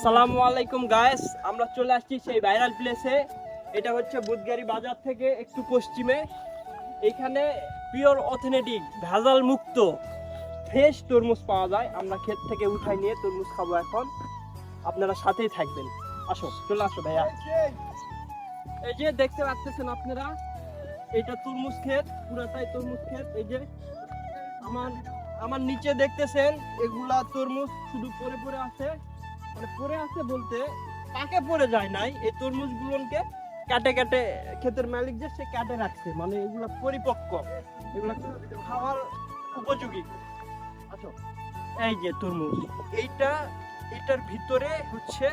আসসালামু আলাইকুম গাইস, আমরা চলে আসছি সেই ভাইরাল প্লেসে। এটা হচ্ছে বুধগাড়ি বাজার থেকে একটু পশ্চিমে। এখানে পিওর অথেন্টিক ভেজাল মুক্ত ফ্রেশ তরমুজ পাওয়া যায়। আমরা ক্ষেত থেকে উঠাই নিয়ে তরমুজ খাবো এখন। আপনারা সাথেই থাকবেন। আসো, চলে আসো ভাইয়া। এই যে দেখতে পাচ্ছেন আপনারা, এটা তরমুজ ক্ষেত, পুরাটাই তরমুজ ক্ষেত। এই যে আমার আমার নিচে দেখতেছেন, এগুলা তরমুজ শুধু পরে পরে আছে। মানে পরে আছে বলতে পাকে পড়ে যায় নাই, এই তরমুজ গুলোকে কাটে কাটে ক্ষেতের মালিক যে সে কাটে রাখছে, মানে এগুলা পরিপক্ক, এগুলা খাওয়ার উপযোগী। আচ্ছা, এই যে তরমুজ, এটার ভিতরে হচ্ছে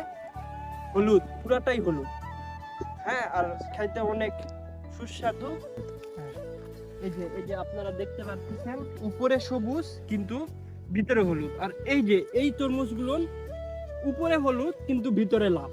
হলুদ, পুরাটাই হলুদ। হ্যাঁ, আর খাইতে অনেক সুস্বাদু। এই যে আপনারা দেখতে পাচ্ছেন, উপরে সবুজ কিন্তু ভিতরে হলুদ। আর এই যে এই তরমুজগুলো উপরে হলুদ কিন্তু ভিতরে লাল।